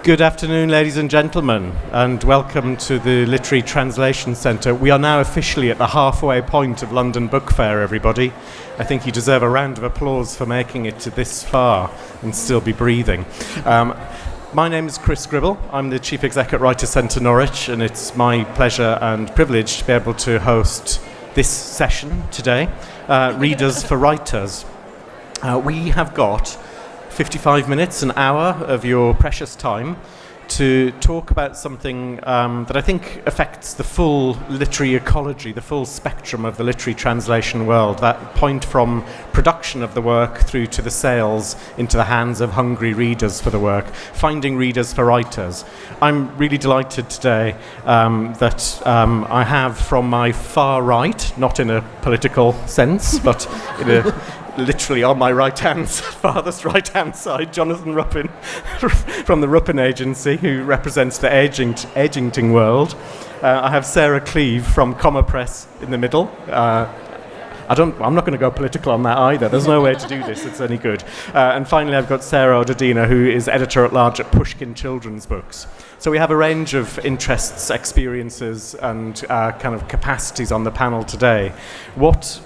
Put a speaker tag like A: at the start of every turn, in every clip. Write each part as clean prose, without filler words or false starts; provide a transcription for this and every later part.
A: Good afternoon, ladies and gentlemen, and welcome to the Literary Translation Centre. We are now officially at the halfway point of London Book Fair, everybody. I think you deserve a round of applause for making it to this far and still be breathing. My name is Chris Gribble. I'm the Chief Exec at Writers' Centre Norwich, and it's my pleasure and privilege to be able to host this session today, Readers for Writers. We have got 55 minutes, an hour of your precious time to talk about something that I think affects the full literary ecology, the full spectrum of the literary translation world, that point from production of the work through to the sales into the hands of hungry readers for the work, finding readers for writers. I'm really delighted today that I have from my far right, not in a political sense, but in a literally on my farthest right-hand side, Jonathan Ruppin from the Ruppin agency, who represents the agenting world. I have Sarah Cleave from Comma Press in the middle. I'm not going to go political on that either. There's no way to do this. It's any good. And finally, I've got Sarah Odedina, who is editor-at-large at Pushkin Children's Books. So we have a range of interests, experiences, and kind of capacities on the panel today. What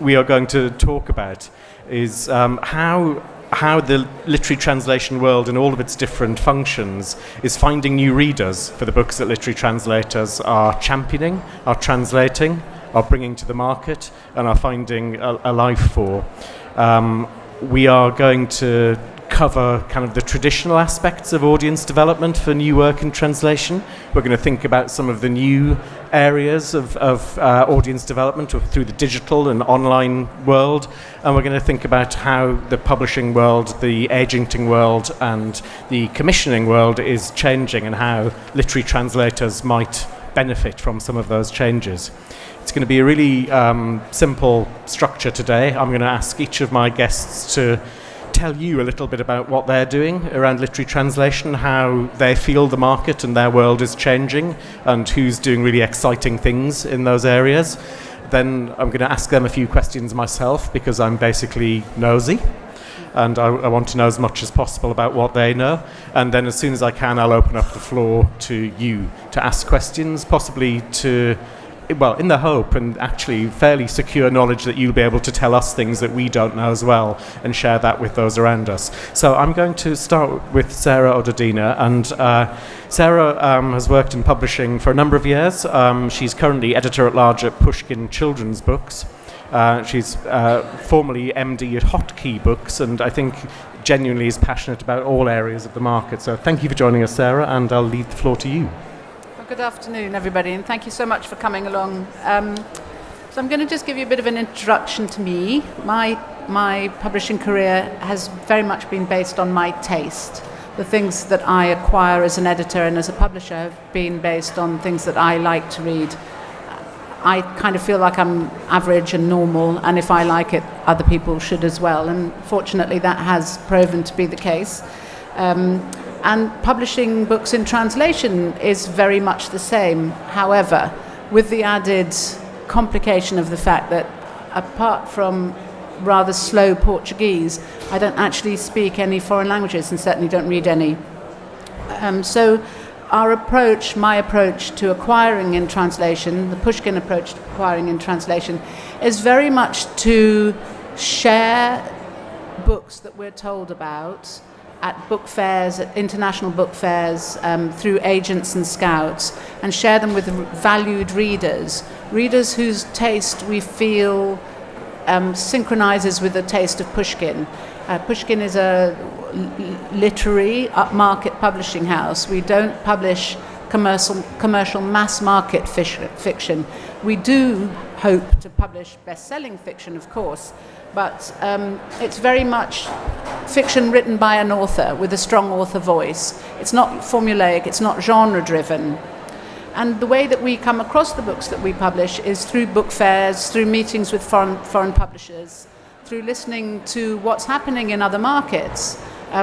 A: we are going to talk about is how the literary translation world in all of its different functions is finding new readers for the books that literary translators are championing, are translating, are bringing to the market, and are finding a life for. We are going to cover kind of the traditional aspects of audience development for new work in translation. We're going to think about some of the new areas of audience development through the digital and online world, and we're going to think about how the publishing world, the agenting world, and the commissioning world is changing and how literary translators might benefit from some of those changes. It's going to be a really simple structure today. I'm going to ask each of my guests to tell you a little bit about what they're doing around literary translation, how they feel the market and their world is changing, and who's doing really exciting things in those areas. Then I'm going to ask them a few questions myself, because I'm basically nosy, and I want to know as much as possible about what they know. And then as soon as I can, I'll open up the floor to you to ask questions, possibly in the hope and actually fairly secure knowledge that you'll be able to tell us things that we don't know as well and share that with those around us. So I'm going to start with Sarah Odedina, and Sarah has worked in publishing for a number of years. She's currently editor-at-large at Pushkin Children's Books. She's formerly MD at Hotkey Books, and I think genuinely is passionate about all areas of the market. So thank you for joining us, Sarah, and I'll leave the floor to you.
B: Good afternoon, everybody, and thank you so much for coming along. So I'm going to just give you a bit of an introduction to me. My publishing career has very much been based on my taste. The things that I acquire as an editor and as a publisher have been based on things that I like to read. I kind of feel like I'm average and normal, and if I like it, other people should as well. And fortunately, that has proven to be the case. And publishing books in translation is very much the same. However, with the added complication of the fact that apart from rather slow Portuguese, I don't actually speak any foreign languages and certainly don't read any. So my approach to acquiring in translation, the Pushkin approach to acquiring in translation, is very much to share books that we're told about at book fairs, at international book fairs, through agents and scouts, and share them with valued readers whose taste we feel synchronizes with the taste of Pushkin. Pushkin is a literary, upmarket publishing house. We don't publish commercial mass market fiction. We do hope to publish best-selling fiction, of course, but it's very much fiction written by an author with a strong author voice. It's not formulaic, it's not genre-driven. And the way that we come across the books that we publish is through book fairs, through meetings with foreign publishers, through listening to what's happening in other markets.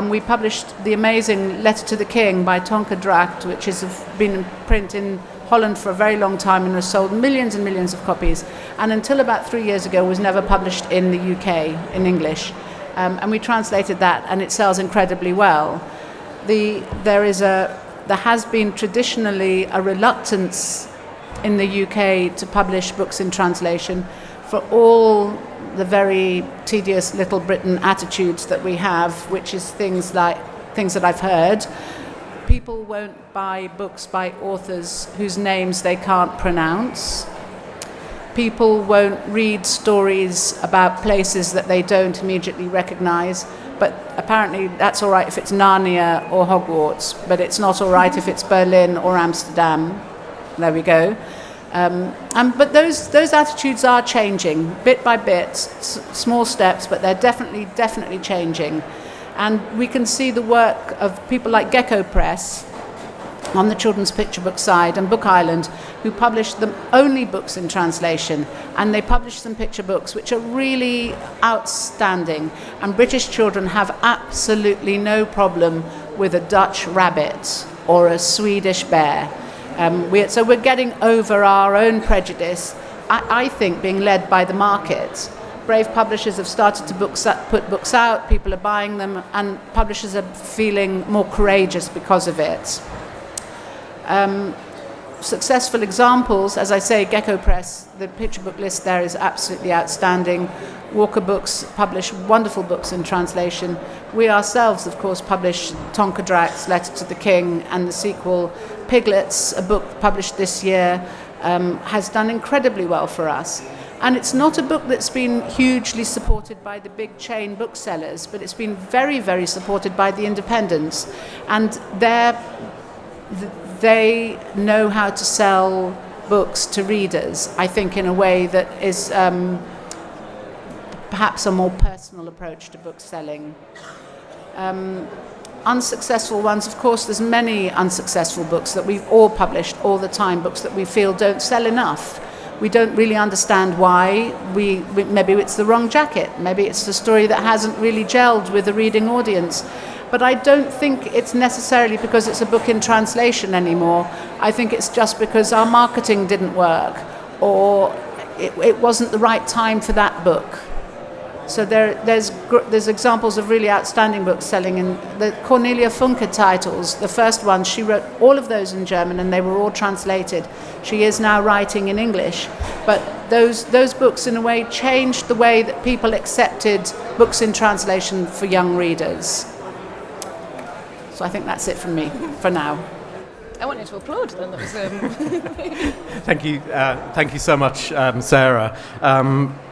B: We published the amazing Letter to the King by Tonke Dracht, which has been in print in Holland for a very long time and has sold millions and millions of copies, and until about 3 years ago was never published in the UK in English. And we translated that, and it sells incredibly well. there has been traditionally a reluctance in the UK to publish books in translation for all the very tedious Little Britain attitudes that we have, which is things that I've heard. People won't buy books by authors whose names they can't pronounce. People won't read stories about places that they don't immediately recognize. But apparently that's all right if it's Narnia or Hogwarts, but it's not all right if it's Berlin or Amsterdam. There we go. But those attitudes are changing bit by bit, small steps, but they're definitely changing. And we can see the work of people like Gecko Press on the children's picture book side and Book Island, who publish the only books in translation, and they publish some picture books which are really outstanding, and British children have absolutely no problem with a Dutch rabbit or a Swedish bear. So we're getting over our own prejudice, I think being led by the market. Brave publishers have started to put books out, people are buying them, and publishers are feeling more courageous because of it. Successful examples, as I say, Gecko Press, the picture book list there is absolutely outstanding. Walker Books publish wonderful books in translation. We ourselves, of course, publish Tonka Drack's Letter to the King, and the sequel, Piglets, a book published this year, has done incredibly well for us. And it's not a book that's been hugely supported by the big chain booksellers, but it's been very, very supported by the independents. And they know how to sell books to readers, I think, in a way that is perhaps a more personal approach to book selling. Unsuccessful ones, of course, there's many unsuccessful books that we've all published all the time, books that we feel don't sell enough. We don't really understand why. Maybe it's the wrong jacket, maybe it's a story that hasn't really gelled with the reading audience. But I don't think it's necessarily because it's a book in translation anymore. I think it's just because our marketing didn't work, or it wasn't the right time for that book. So there's examples of really outstanding books selling. In the Cornelia Funke titles, the first one, she wrote all of those in German and they were all translated. She is now writing in English. But those books, in a way, changed the way that people accepted books in translation for young readers. So I think that's it from me for now.
C: I wanted to applaud then. That was,
A: Thank you so much, Sarah.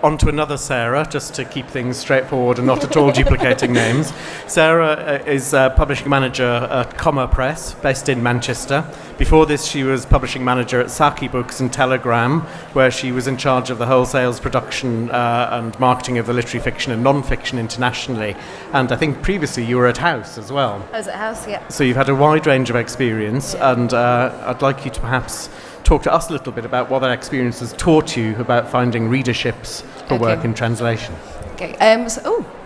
A: On to another Sarah, just to keep things straightforward and not at all duplicating names. Sarah is publishing manager at Comma Press, based in Manchester. Before this, she was publishing manager at Saki Books and Telegram, where she was in charge of the wholesales, production and marketing of the literary fiction and non-fiction internationally. And I think previously you were at House as well.
C: I was at House, yeah.
A: So you've had a wide range of experience, and I'd like you to perhaps talk to us a little bit about what that experience has taught you about finding readerships for work in translation.
C: Okay.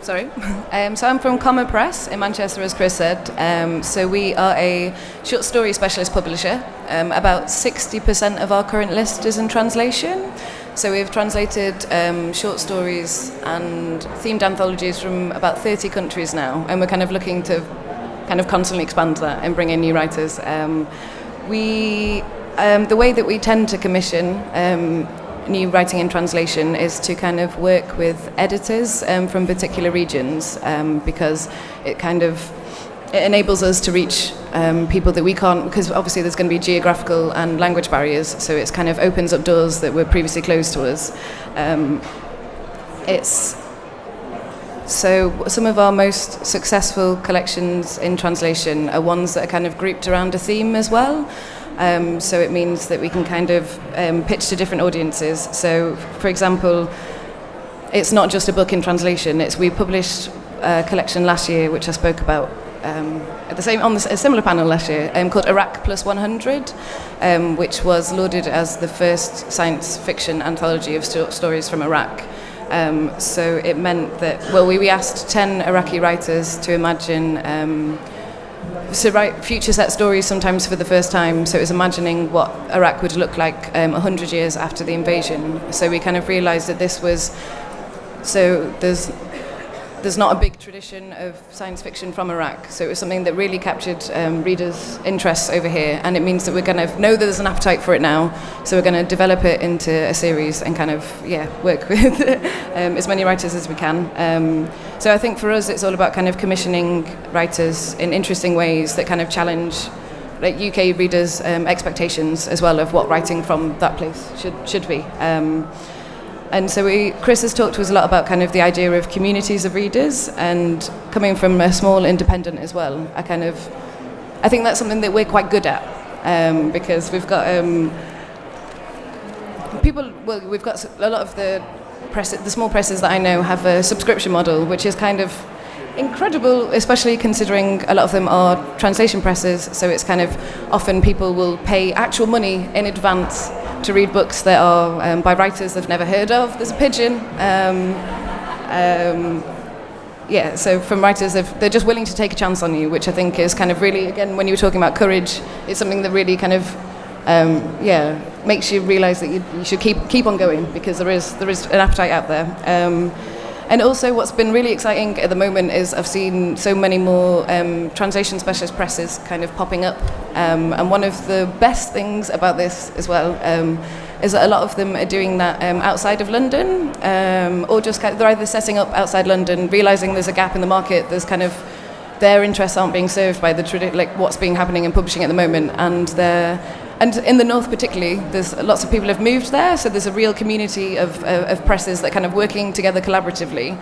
C: So I'm from Comma Press in Manchester, as Chris said. So we are a short story specialist publisher. About 60% of our current list is in translation. So we've translated short stories and themed anthologies from about 30 countries now, and we're kind of looking to kind of constantly expand that and bring in new writers. The way that we tend to commission new writing in translation is to kind of work with editors from particular regions, because it enables us to reach people that we can't, because obviously there's going to be geographical and language barriers, so it kind of opens up doors that were previously closed to us. So some of our most successful collections in translation are ones that are kind of grouped around a theme as well. So it means that we can kind of pitch to different audiences. So, for example, it's not just a book in translation. We published a collection last year, which I spoke about on a similar panel last year, called Iraq Plus 100, which was lauded as the first science fiction anthology of stories from Iraq. So it meant that, we asked 10 Iraqi writers to imagine, to write future set stories sometimes for the first time. So it was imagining what Iraq would look like 100 years after the invasion. So we kind of realised that this was, so there's there's not a big tradition of science fiction from Iraq, so it was something that really captured readers' interests over here, and it means that we're going to know that there's an appetite for it now, so we're going to develop it into a series and kind of work with as many writers as we can. So I think for us it's all about kind of commissioning writers in interesting ways that kind of challenge like UK readers' expectations as well of what writing from that place should be. And so Chris has talked to us a lot about kind of the idea of communities of readers, and coming from a small independent as well, I think that's something that we're quite good at, because we've got we've got a lot of the small presses that I know have a subscription model, which is kind of incredible, especially considering a lot of them are translation presses, so it's kind of often people will pay actual money in advance to read books that are by writers they've never heard of. There's a pigeon. So from writers, they're just willing to take a chance on you, which I think is kind of really, again, when you were talking about courage, it's something that really kind of, makes you realise that you should keep on going, because there is an appetite out there. And also what's been really exciting at the moment is I've seen so many more translation specialist presses kind of popping up. And one of the best things about this as well is that a lot of them are doing that outside of London, or just they're either setting up outside London, realising there's a gap in the market, there's kind of their interests aren't being served by the what's being happening in publishing at the moment, and in the north particularly, there's lots of people have moved there, so there's a real community of presses that kind of working together collaboratively.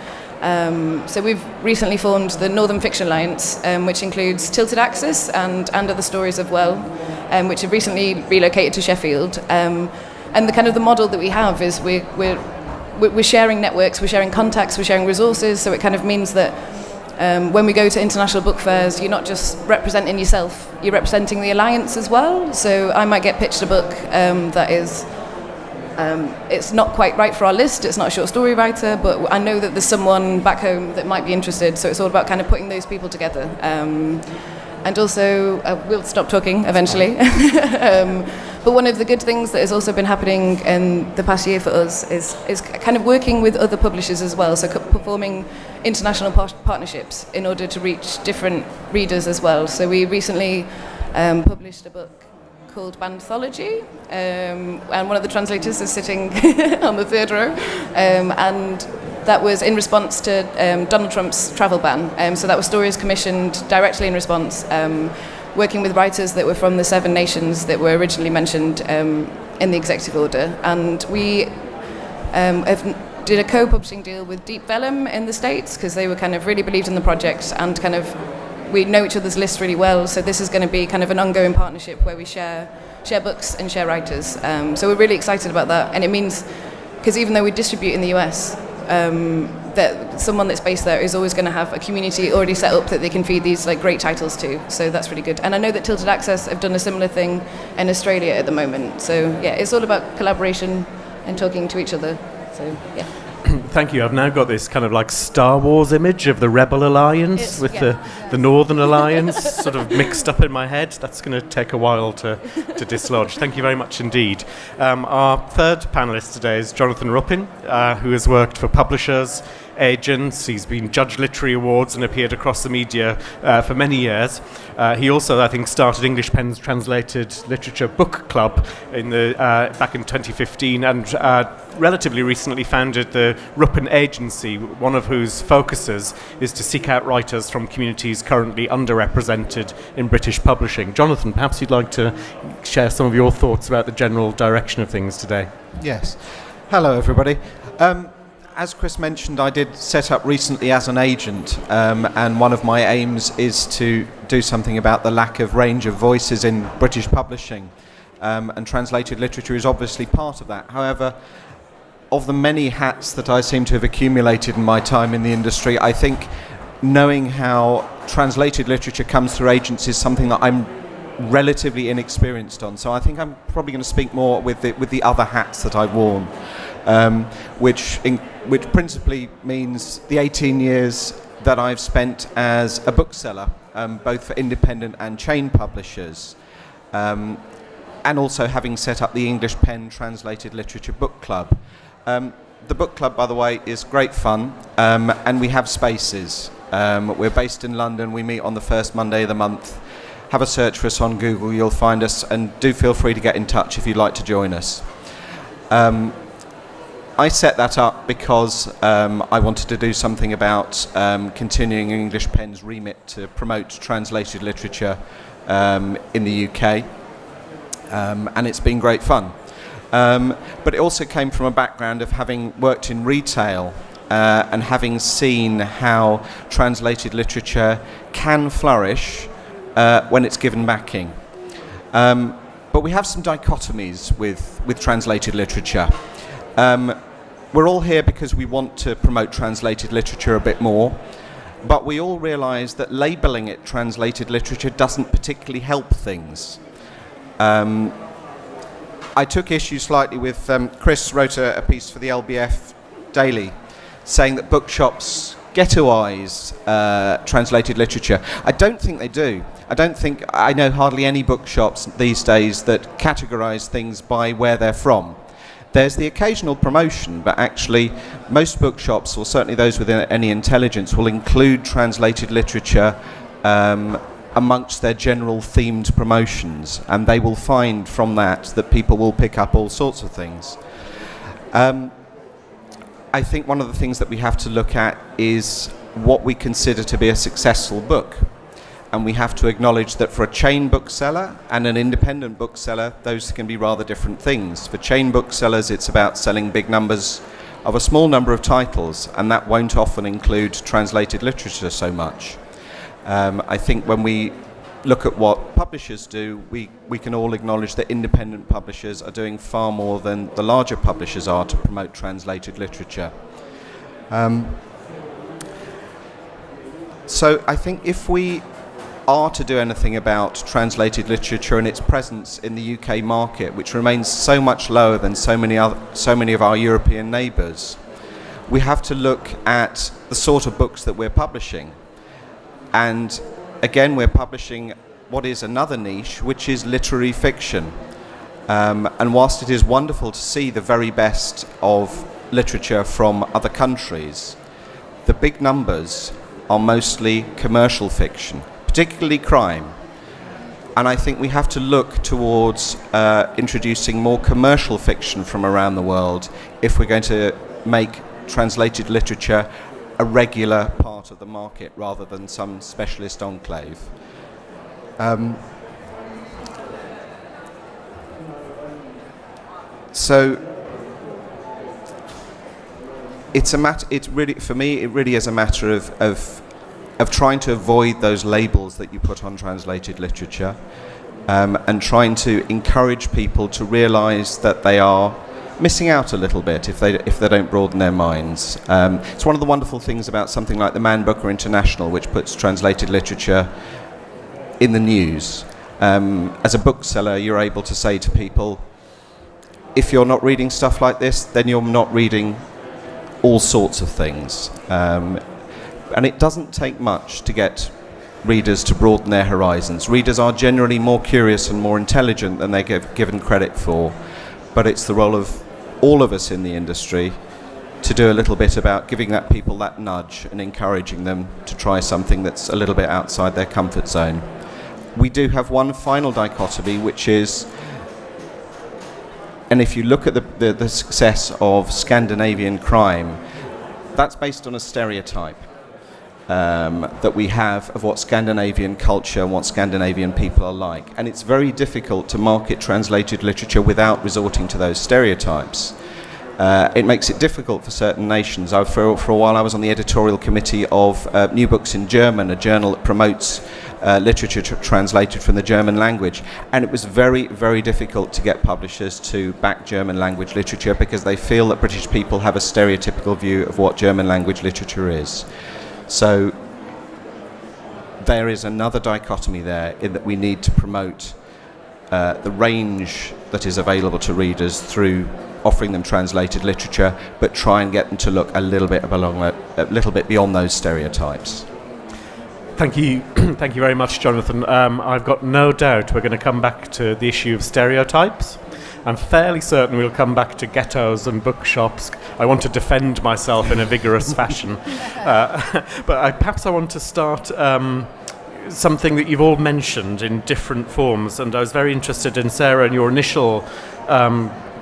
C: So we've recently formed the Northern Fiction Alliance, which includes Tilted Axis and Other Stories of Well, which have recently relocated to Sheffield. And the kind of the model that we have is we're sharing networks, we're sharing contacts, we're sharing resources, so it kind of means that when we go to international book fairs, you're not just representing yourself, you're representing the alliance as well. So I might get pitched a book that is, it's not quite right for our list, it's not a short story writer, but I know that there's someone back home that might be interested, so it's all about kind of putting those people together. And also, we'll stop talking eventually. But one of the good things that has also been happening in the past year for us is kind of working with other publishers as well, so performing international partnerships in order to reach different readers as well. So we recently published a book called Banthology, and one of the translators is sitting on the third row, and that was in response to Donald Trump's travel ban. So that was stories commissioned directly in response, working with writers that were from the 7 nations that were originally mentioned in the executive order. And we did a co-publishing deal with Deep Vellum in the States, because they were kind of really believed in the project, and kind of we know each other's lists really well, so this is going to be kind of an ongoing partnership where we share books and share writers. So we're really excited about that, and it means, because even though we distribute in the US, that someone that's based there is always going to have a community already set up that they can feed these like great titles to. So that's really good. And I know that Tilted Access have done a similar thing in Australia at the moment. So yeah, it's all about collaboration and talking to each other. So yeah.
A: Thank you. I've now got this kind of like Star Wars image of the Rebel Alliance with the Northern Alliance sort of mixed up in my head. That's going to take a while to dislodge. Thank you very much indeed. Our third panellist today is Jonathan Ruppin, who has worked for publishers, agents. He's been judged literary awards and appeared across the media for many years. He also, I think, started English Pen's Translated Literature Book Club back in 2015, and relatively recently founded the Ruppin Agency, one of whose focuses is to seek out writers from communities currently underrepresented in British publishing. Jonathan, perhaps you'd like to share some of your thoughts about the general direction of things today.
D: Yes. Hello, everybody. As Chris mentioned, I did set up recently as an agent, and one of my aims is to do something about the lack of range of voices in British publishing, and translated literature is obviously part of that. However, of the many hats that I seem to have accumulated in my time in the industry, I think knowing how translated literature comes through agents is something that I'm relatively inexperienced on. So I think I'm probably going to speak more with the other hats that I've worn, which principally means the 18 years that I've spent as a bookseller, both for independent and chain publishers, and also having set up the English Pen Translated Literature Book Club. the book club, by the way, is great fun, and we have spaces. We're based in London. We meet on the first Monday of the month. Have a search for us on Google. You'll find us, and do feel free to get in touch if you'd like to join us. I set that up because I wanted to do something about continuing English Pen's remit to promote translated literature in the UK, and it's been great fun. But it also came from a background of having worked in retail and having seen how translated literature can flourish when it's given backing. But we have some dichotomies with translated literature. We're all here because we want to promote translated literature a bit more, but we all realise that labelling it translated literature doesn't particularly help things. I took issue slightly with Chris wrote a piece for the LBF Daily saying that bookshops ghettoise translated literature. I don't think they do. I know hardly any bookshops these days that categorise things by where they're from. There's the occasional promotion, but actually most bookshops, or certainly those with any intelligence, will include translated literature amongst their general themed promotions, and they will find from that people will pick up all sorts of things. I think one of the things that we have to look at is what we consider to be a successful book. And we have to acknowledge that for a chain bookseller and an independent bookseller, those can be rather different things. For chain booksellers, it's about selling big numbers of a small number of titles, and that won't often include translated literature so much. I think when we look at what publishers do, we can all acknowledge that independent publishers are doing far more than the larger publishers are to promote translated literature. So I think if we are to do anything about translated literature and its presence in the UK market, which remains so much lower than so many of our European neighbours, we have to look at the sort of books that we're publishing. And again, we're publishing what is another niche, which is literary fiction. And whilst it is wonderful to see the very best of literature from other countries, the big numbers are mostly commercial fiction, particularly crime. And I think we have to look towards introducing more commercial fiction from around the world if we're going to make translated literature a regular part of the market rather than some specialist enclave. So it's really, for me, it really is a matter of trying to avoid those labels that you put on translated literature, and trying to encourage people to realise that they are missing out a little bit if they don't broaden their minds. It's one of the wonderful things about something like the Man Booker International, which puts translated literature in the news. As a bookseller, you're able to say to people, if you're not reading stuff like this, then you're not reading all sorts of things. And it doesn't take much to get readers to broaden their horizons. Readers are generally more curious and more intelligent than they're given credit for, but it's the role of all of us in the industry to do a little bit about giving people that nudge and encouraging them to try something that's a little bit outside their comfort zone. We do have one final dichotomy, which is, and if you look at the success of Scandinavian crime, that's based on a stereotype that we have of what Scandinavian culture and what Scandinavian people are like. And it's very difficult to market translated literature without resorting to those stereotypes. It makes it difficult for certain nations. For a while I was on the editorial committee of New Books in German, a journal that promotes literature translated from the German language, and it was very, very difficult to get publishers to back German language literature because they feel that British people have a stereotypical view of what German language literature is. So there is another dichotomy there in that we need to promote the range that is available to readers through offering them translated literature, but try and get them to look a little bit beyond those stereotypes.
A: Thank you. Thank you very much, Jonathan. I've got no doubt we're going to come back to the issue of stereotypes. I'm fairly certain we'll come back to ghettos and bookshops. I want to defend myself in a vigorous fashion. But perhaps I want to start something that you've all mentioned in different forms, and I was very interested in, Sarah, in your initial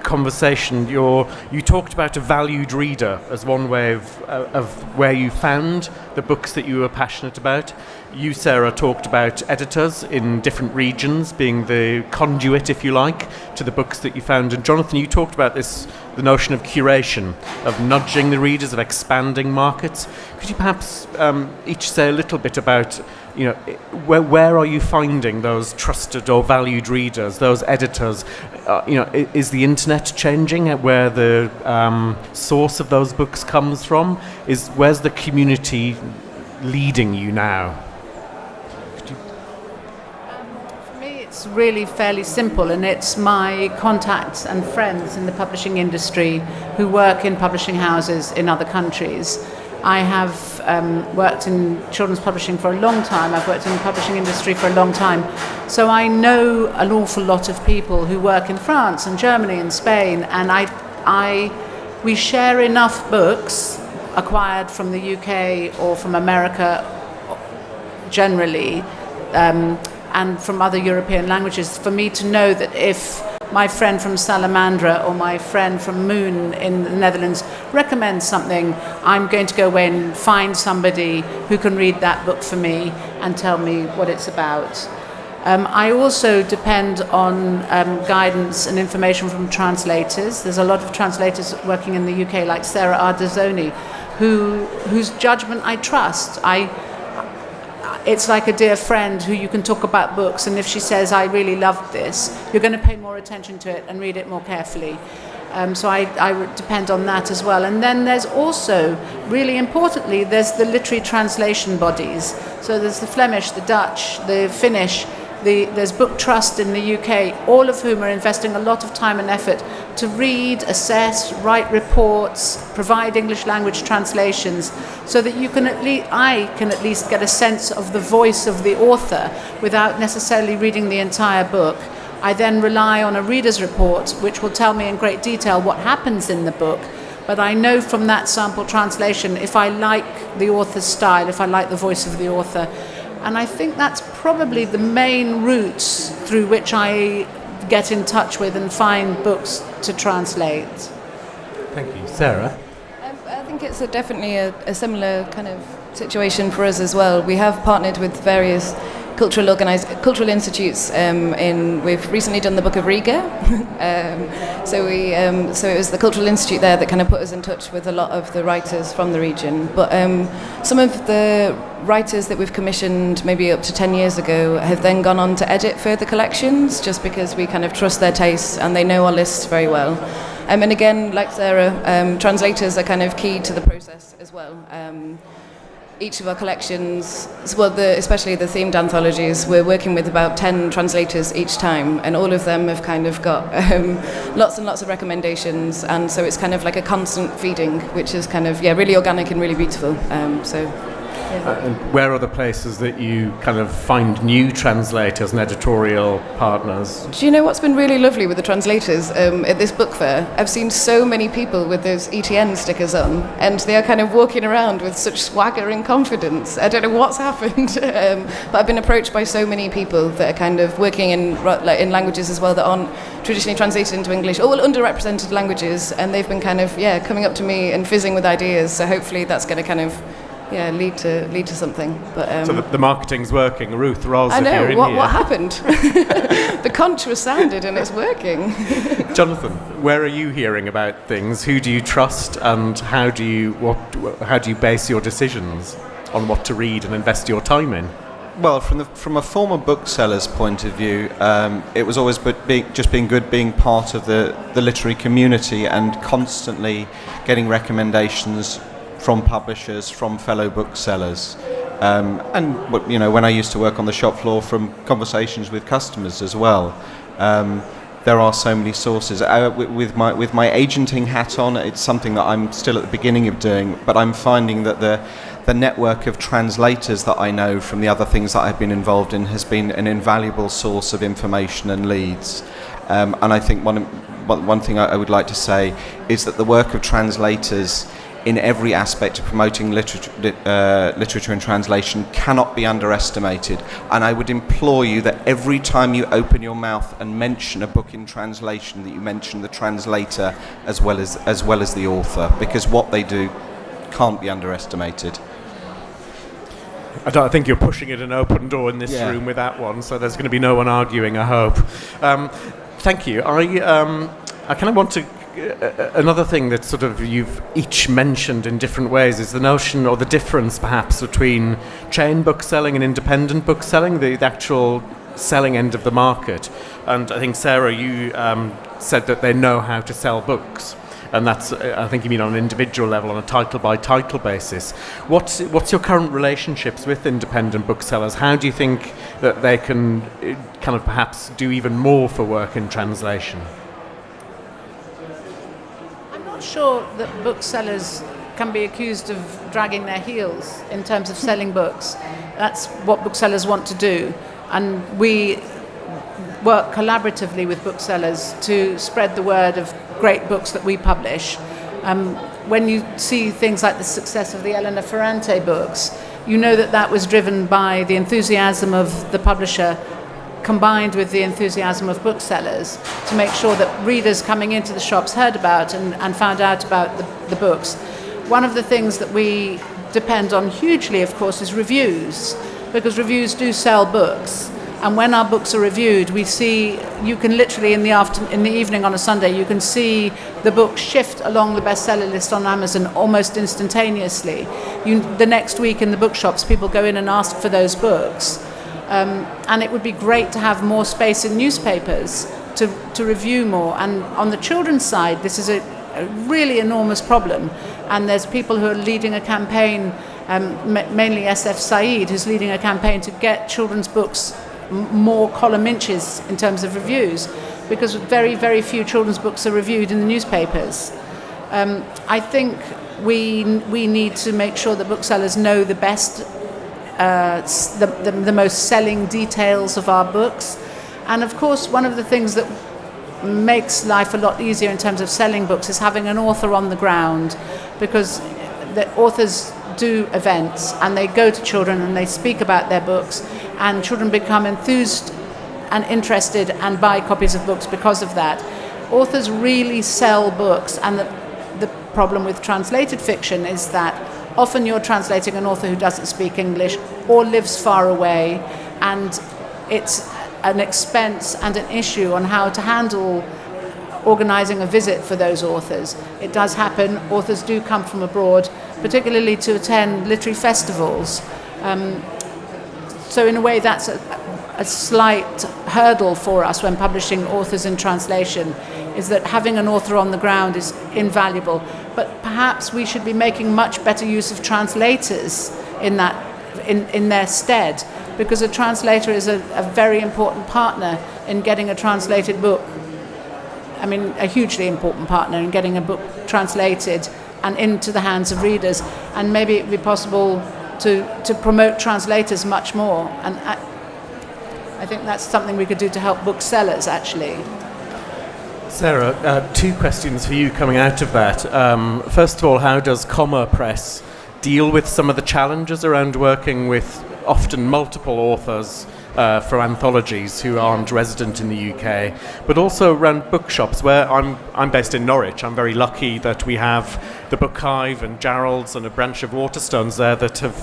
A: conversation. You talked about a valued reader as one way of where you found the books that you were passionate about. You, Sarah, talked about editors in different regions being the conduit, if you like, to the books that you found. And Jonathan, you talked about the notion of curation, of nudging the readers, of expanding markets. Could you perhaps each say a little bit about, where are you finding those trusted or valued readers, those editors? Is the internet changing at where the source of those books comes from? Where's the community leading you now?
B: For me, it's really fairly simple, and it's my contacts and friends in the publishing industry who work in publishing houses in other countries. I have worked in children's publishing for a long time. I've worked in the publishing industry for a long time. So I know an awful lot of people who work in France and Germany and Spain, and we share enough books acquired from the UK or from America generally, and from other European languages, for me to know that if my friend from Salamandra or my friend from Moon in the Netherlands recommends something, I'm going to go away and find somebody who can read that book for me and tell me what it's about. I also depend on guidance and information from translators. There's a lot of translators working in the UK, like Sarah Ardazzoni, whose judgment I trust. It's like a dear friend who you can talk about books, and if she says, I really loved this, you're going to pay more attention to it and read it more carefully. So I would depend on that as well. And then there's also, really importantly, there's the literary translation bodies. So there's the Flemish, the Dutch, the Finnish, there's Book Trust in the UK, all of whom are investing a lot of time and effort to read, assess, write reports, provide English language translations, so that I can at least get a sense of the voice of the author without necessarily reading the entire book. I then rely on a reader's report, which will tell me in great detail what happens in the book, but I know from that sample translation if I like the author's style, if I like the voice of the author. And I think that's probably the main routes through which I get in touch with and find books to translate.
A: Thank you. Sarah?
C: I think it's definitely a similar kind of situation for us as well. We have partnered with various cultural institutes. We've recently done the Book of Riga, so it was the Cultural Institute there that kind of put us in touch with a lot of the writers from the region. But some of the writers that we've commissioned maybe up to 10 years ago have then gone on to edit further collections, just because we kind of trust their tastes and they know our lists very well. And again, like Sarah, translators are kind of key to the process as well. Each of our collections, especially the themed anthologies, we're working with about 10 translators each time, and all of them have kind of got lots and lots of recommendations, and so it's kind of like a constant feeding, which is kind of really organic and really beautiful.
A: And where are the places that you kind of find new translators and editorial partners?
C: Do you know what's been really lovely with the translators at this book fair? I've seen so many people with those ETN stickers on, and they are kind of walking around with such swagger and confidence. I don't know what's happened, but I've been approached by so many people that are kind of working in languages as well that aren't traditionally translated into English, or underrepresented languages, and they've been kind of coming up to me and fizzing with ideas. So hopefully that's going to kind of lead to something. But
A: so the marketing's working. Ruth Rolls,
C: I know,
A: if you're in
C: what happened? The conch was sounded and it's working.
A: Jonathan, where are you hearing about things? Who do you trust, and how do you base your decisions on what to read and invest your time in?
D: Well, from a former bookseller's point of view, it was always being part of the literary community and constantly getting recommendations from publishers, from fellow booksellers, and when I used to work on the shop floor, from conversations with customers as well. there are so many sources. With my agenting hat on, it's something that I'm still at the beginning of doing, but I'm finding that the network of translators that I know from the other things that I've been involved in has been an invaluable source of information and leads. And I think one thing I would like to say is that the work of translators in every aspect of promoting literature and translation cannot be underestimated. And I would implore you that every time you open your mouth and mention a book in translation, that you mention the translator as well as the author, because what they do can't be underestimated.
A: I think you're pushing it an open door in this room with that one, so there's going to be no one arguing, I hope. Thank you. I kind of want to... another thing that sort of you've each mentioned in different ways is the notion, or the difference perhaps, between chain bookselling and independent bookselling, the actual selling end of the market. And I think, Sarah, you said that they know how to sell books. And that's, I think you mean on an individual level, on a title-by-title basis. What's your current relationships with independent booksellers? How do you think that they can kind of perhaps do even more for work in translation?
B: I'm not sure that booksellers can be accused of dragging their heels in terms of selling books. That's what booksellers want to do. And we work collaboratively with booksellers to spread the word of great books that we publish. When you see things like the success of the Elena Ferrante books, you know that was driven by the enthusiasm of the publisher combined with the enthusiasm of booksellers to make sure that readers coming into the shops heard about and found out about the books. One of the things that we depend on hugely, of course, is reviews, because reviews do sell books. And when our books are reviewed, we see, you can literally in the evening on a Sunday, you can see the book shift along the bestseller list on Amazon almost instantaneously. The next week in the bookshops, people go in and ask for those books. And it would be great to have more space in newspapers to review more. And on the children's side, this is a really enormous problem. And there's people who are leading a campaign, mainly SF Said, who's leading a campaign to get children's books more column inches in terms of reviews, because very, very few children's books are reviewed in the newspapers. I think we need to make sure that booksellers know the best, the most selling details of our books. And of course, one of the things that makes life a lot easier in terms of selling books is having an author on the ground, because the authors do events and they go to children and they speak about their books, and children become enthused and interested and buy copies of books because of that. Authors really sell books, and the problem with translated fiction is that often you're translating an author who doesn't speak English or lives far away, and it's an expense and an issue on how to handle organising a visit for those authors. It does happen. Authors do come from abroad, particularly to attend literary festivals. So in a way, that's a slight hurdle for us when publishing authors in translation, is that having an author on the ground is invaluable. But perhaps we should be making much better use of translators in their stead, because a translator is a very important partner in getting a translated book. I mean, a hugely important partner in getting a book translated and into the hands of readers. And maybe it would be possible to promote translators much more. And I think that's something we could do to help booksellers, actually.
A: Sarah, two questions for you coming out of that. First of all, how does Comma Press deal with some of the challenges around working with often multiple authors for anthologies who aren't resident in the UK, but also around bookshops, where I'm based in Norwich. I'm very lucky that we have the Book Hive and Gerald's and a branch of Waterstones there that have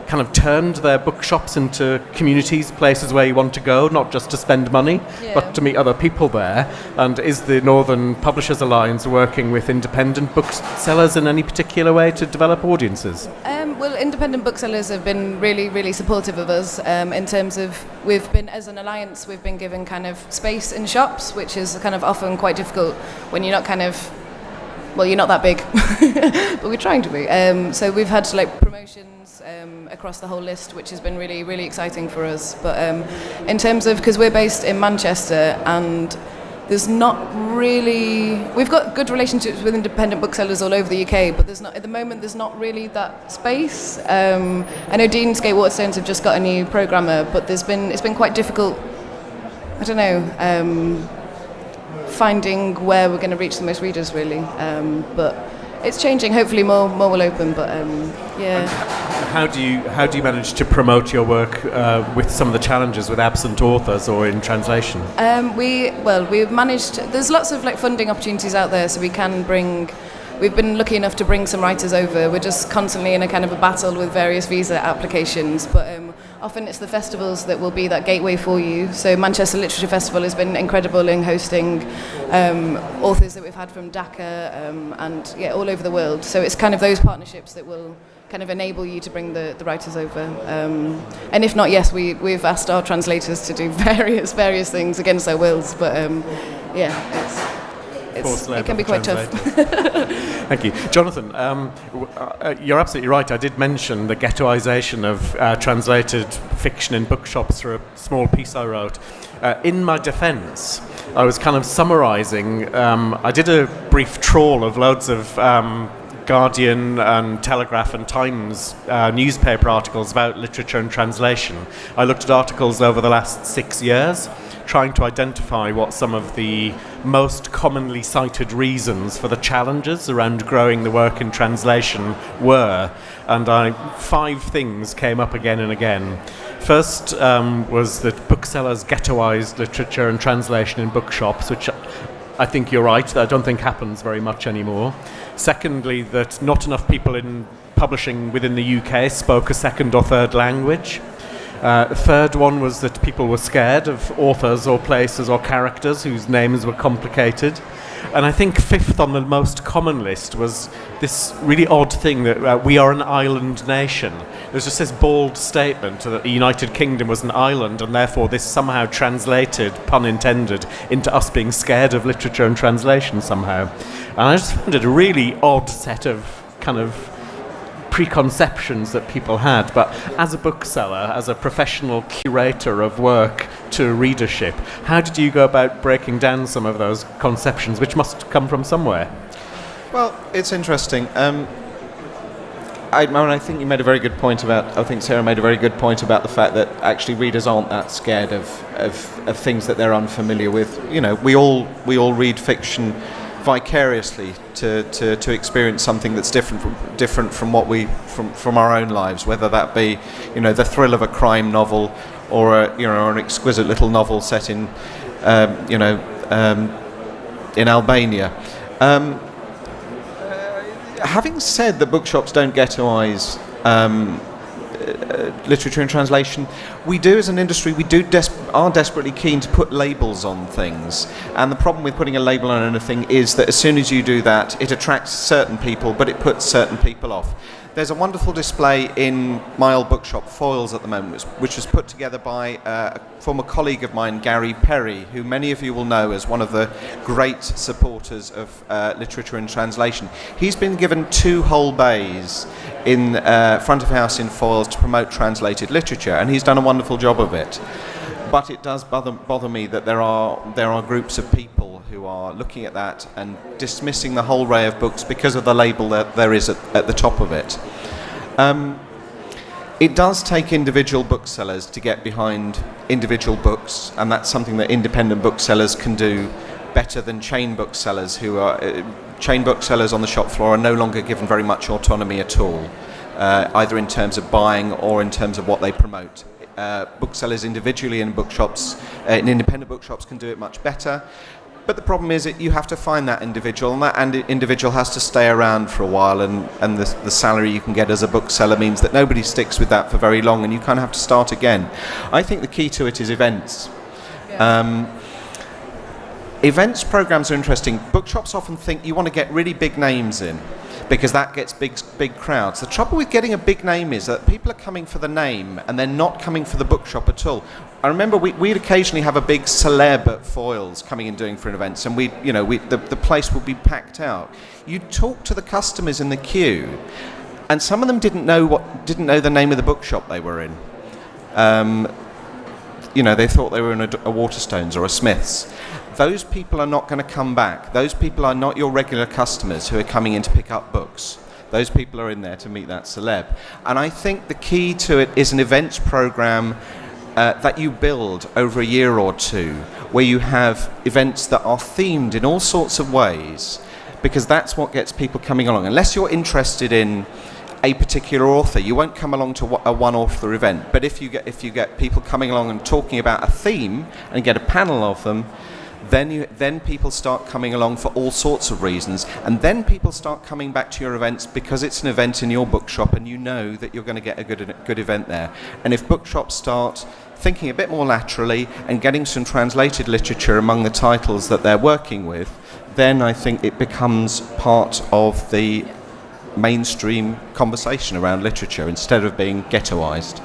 A: kind of turned their bookshops into communities, places where you want to go, not just to spend money, but to meet other people there. And is the Northern Publishers Alliance working with independent booksellers in any particular way to develop audiences?
C: Well, independent booksellers have been really, really supportive of us in terms of, as an alliance, we've been given kind of space in shops, which is kind of often quite difficult when you're not you're not that big, but we're trying to be. So we've had promotions across the whole list, which has been really, really exciting for us. But in terms of, because we're based in Manchester, and there's not really... We've got good relationships with independent booksellers all over the UK, but at the moment there's not really that space. I know Deansgate Waterstones have just got a new programmer, but it's been quite difficult, I don't know, finding where we're going to reach the most readers, really. But it's changing. Hopefully more will open, but yeah.
A: How do you manage to promote your work with some of the challenges with absent authors or in translation?
C: We've managed. There's lots of funding opportunities out there, so we've been lucky enough to bring some writers over. We're just constantly in a kind of a battle with various visa applications, but often it's the festivals that will be that gateway for you. So Manchester Literature Festival has been incredible in hosting authors that we've had from Dhaka and all over the world. So it's kind of those partnerships that will kind of enable you to bring the writers over. And if not, yes, we've asked our translators to do various things against their wills, but it can be quite tough.
A: Thank you. Jonathan, you're absolutely right. I did mention the ghettoization of translated fiction in bookshops through a small piece I wrote. In my defence, I was kind of summarising. I did a brief trawl of loads of Guardian and Telegraph and Times newspaper articles about literature and translation. I looked at articles over the last 6 years, trying to identify what some of the most commonly cited reasons for the challenges around growing the work in translation were, and 5 things came up again and again. First was that booksellers ghettoised literature and translation in bookshops, which I think you're right, I don't think happens very much anymore. Secondly, that not enough people in publishing within the UK spoke a second or third language. The third one was that people were scared of authors or places or characters whose names were complicated. And I think fifth on the most common list was this really odd thing that we are an island nation. There's just this bold statement that the United Kingdom was an island, and therefore this somehow translated, pun intended, into us being scared of literature and translation somehow. And I just found it a really odd set of kind of preconceptions that people had. But as a bookseller, as a professional curator of work to readership, how did you go about breaking down some of those conceptions, which must come from somewhere?
D: Well, it's interesting. I think you made a very good point I think Sarah made a very good point about the fact that actually readers aren't that scared of things that they're unfamiliar with. You know, we all read fiction vicariously to experience something that's different from what from our own lives, whether that be, you know, the thrill of a crime novel or an exquisite little novel set in in Albania. Having said that bookshops don't ghettoise literature and translation, we do as an industry, are desperately keen to put labels on things. And the problem with putting a label on anything is that as soon as you do that, it attracts certain people, but it puts certain people off. There's a wonderful display in my old bookshop, Foyles, at the moment, which was put together by a former colleague of mine, Gary Perry, who many of you will know as one of the great supporters of literature and translation. He's been given 2 whole bays in front of house in Foyles to promote translated literature, and he's done a wonderful job of it. But it does bother me that there are groups of people who are looking at that and dismissing the whole array of books because of the label that there is at the top of it. It does take individual booksellers to get behind individual books, and that's something that independent booksellers can do better than chain booksellers chain booksellers on the shop floor are no longer given very much autonomy at all, either in terms of buying or in terms of what they promote. Booksellers individually in bookshops, in independent bookshops, can do it much better. But the problem is that you have to find that individual, and that individual has to stay around for a while, and the salary you can get as a bookseller means that nobody sticks with that for very long, and you kind of have to start again. I think the key to it is events. Yeah. Events programs are interesting. Bookshops often think you want to get really big names in, because that gets big crowds. The trouble with getting a big name is that people are coming for the name and they're not coming for the bookshop at all. I remember we'd occasionally have a big celeb at Foyles coming and doing for an event, and the place would be packed out. You'd talk to the customers in the queue, and some of them didn't know the name of the bookshop they were in. they thought they were in a Waterstones or a Smiths. Those people are not going to come back. Those people are not your regular customers who are coming in to pick up books. Those people are in there to meet that celeb. And I think the key to it is an events program that you build over a year or two, where you have events that are themed in all sorts of ways, because that's what gets people coming along. Unless you're interested in a particular author, you won't come along to a one-author event. But if you get people coming along and talking about a theme and get a panel of them, then people start coming along for all sorts of reasons, and then people start coming back to your events because it's an event in your bookshop and you know that you're going to get a good event there. And if bookshops start thinking a bit more laterally and getting some translated literature among the titles that they're working with, then I think it becomes part of the mainstream conversation around literature instead of being ghettoized.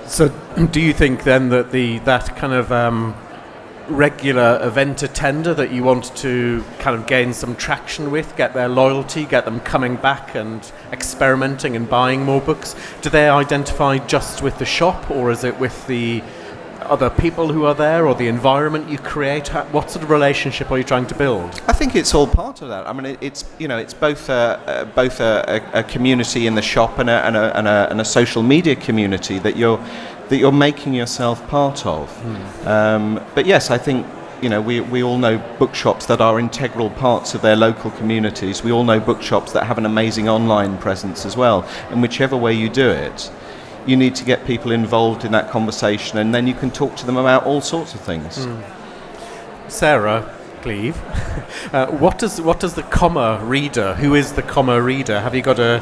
A: So do you think then that that kind of regular event attender that you want to kind of gain some traction with, get their loyalty, get them coming back and experimenting and buying more books, do they identify just with the shop, or is it with the other people who are there, or the environment you create? What sort of relationship are you trying to build?
D: I think it's all part of that. I mean, it's both a community in the shop and a social media community that you're making yourself part of. But yes, I think we all know bookshops that are integral parts of their local communities. We all know bookshops that have an amazing online presence as well. And whichever way you do it, you need to get people involved in that conversation, and then you can talk to them about all sorts of things.
A: Sarah, Cleave, what does the comma reader, who is the comma reader? Have you got a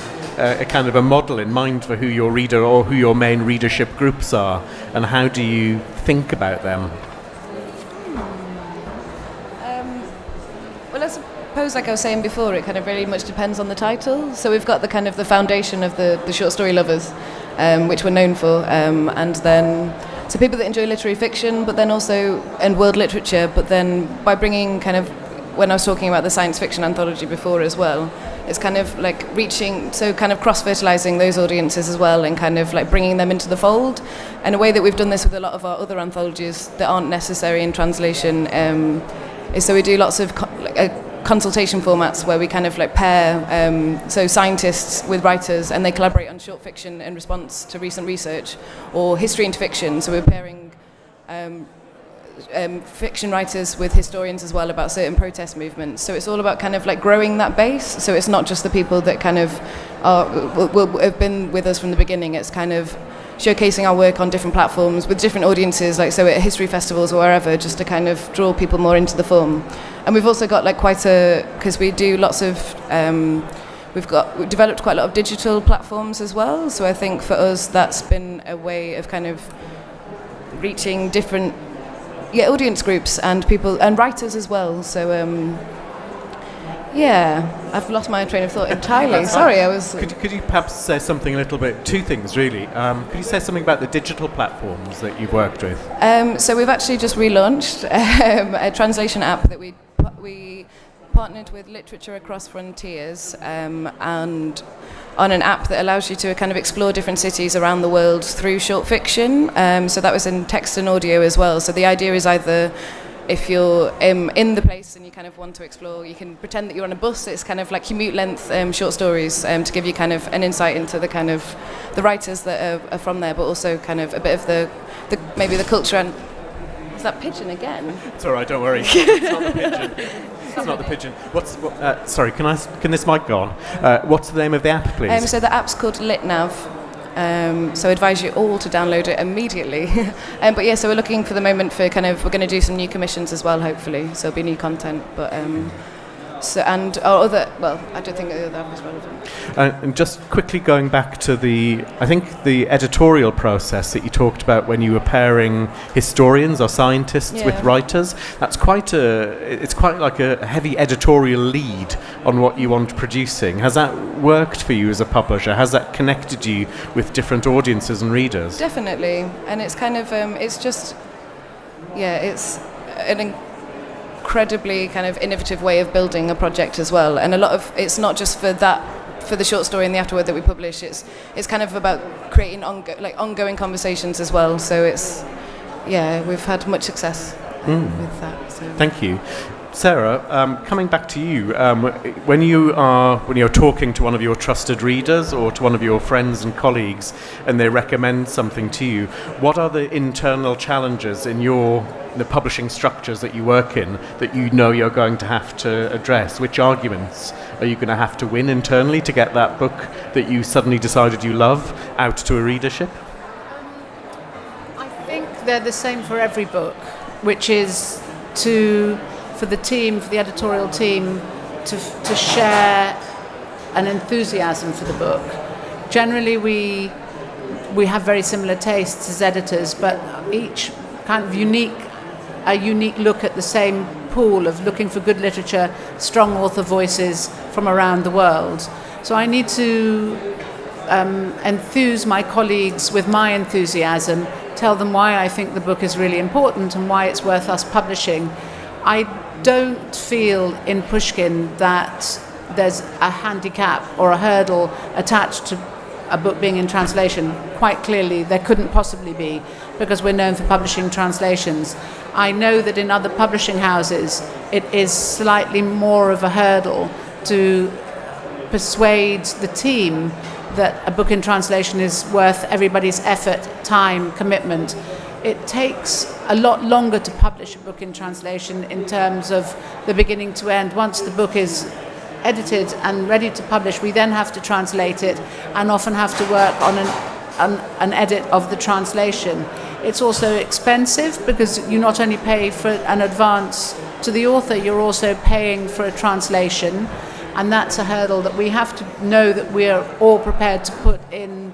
A: kind of a model in mind for who your reader or who your main readership groups are, and how do you think about them?
C: Well, I suppose, like I was saying before, it kind of really much depends on the title. So we've got the kind of the foundation of the short story lovers, which we're known for, and then so people that enjoy literary fiction, but then also and world literature. But then by bringing kind of, when I was talking about the science fiction anthology before as well, it's kind of like reaching, so kind of cross-fertilizing those audiences as well, and kind of like bringing them into the fold. And a way that we've done this with a lot of our other anthologies that aren't necessary in translation is so we do lots of consultation formats where we kind of like pair so scientists with writers, and they collaborate on short fiction in response to recent research, or history into fiction. So we're pairing fiction writers with historians as well about certain protest movements. So it's all about kind of like growing that base. So it's not just the people that kind of have been with us from the beginning. It's kind of showcasing our work on different platforms with different audiences, like so at history festivals or wherever, just to kind of draw people more into the form. And we've also got like because we do lots of, we've developed quite a lot of digital platforms as well. So I think for us that's been a way of kind of reaching different audience groups and people and writers as well. So I've lost my train of thought entirely. Sorry, I was...
A: Could you perhaps say something a little bit, two things really. Could you say something about the digital platforms that you've worked with?
C: So we've actually just relaunched a translation app that we partnered with Literature Across Frontiers, and on an app that allows you to kind of explore different cities around the world through short fiction. So that was in text and audio as well. So the idea is either if you're in the place and you kind of want to explore, you can pretend that you're on a bus. It's kind of like commute length short stories to give you kind of an insight into the kind of the writers that are from there, but also kind of a bit of the maybe the culture. And is that pigeon again?
A: It's all right, don't worry. It's not the pigeon. It's not the pigeon. Sorry, can this mic go on? What's the name of the app, please?
C: So the app's called LitNav. So I advise you all to download it immediately. But yeah, so we're looking for the moment for we're going to do some new commissions as well, hopefully. So it'll be new content. But I don't think the other app is relevant.
A: And just quickly going back to the editorial process that you talked about when you were pairing historians or scientists with writers. It's quite like a heavy editorial lead on what you want producing. Has that worked for you as a publisher? Has that connected you with different audiences and readers?
C: Definitely, and it's kind of it's an incredibly kind of innovative way of building a project as well, and a lot of it's not just for the short story and the afterword that we publish. It's kind of about creating ongoing conversations as well. So it's yeah, we've had much success with that. So.
A: Thank you. Sarah, coming back to you, when you're talking to one of your trusted readers or to one of your friends and colleagues and they recommend something to you, what are the internal challenges in the publishing structures that you work in that you know you're going to have to address? Which arguments are you going to have to win internally to get that book that you suddenly decided you love out to a readership?
B: I think they're the same for every book, which is for the editorial team, to share an enthusiasm for the book. Generally, we have very similar tastes as editors, but each kind of a unique look at the same pool of looking for good literature, strong author voices from around the world. So I need to enthuse my colleagues with my enthusiasm, tell them why I think the book is really important and why it's worth us publishing. I don't feel in Pushkin that there's a handicap or a hurdle attached to a book being in translation. Quite clearly, there couldn't possibly be, because we're known for publishing translations. I know that in other publishing houses, it is slightly more of a hurdle to persuade the team that a book in translation is worth everybody's effort, time, commitment. It takes a lot longer to publish a book in translation in terms of the beginning to end. Once the book is edited and ready to publish, we then have to translate it and often have to work on an edit of the translation. It's also expensive because you not only pay for an advance to the author, you're also paying for a translation, and that's a hurdle that we have to know that we're all prepared to put in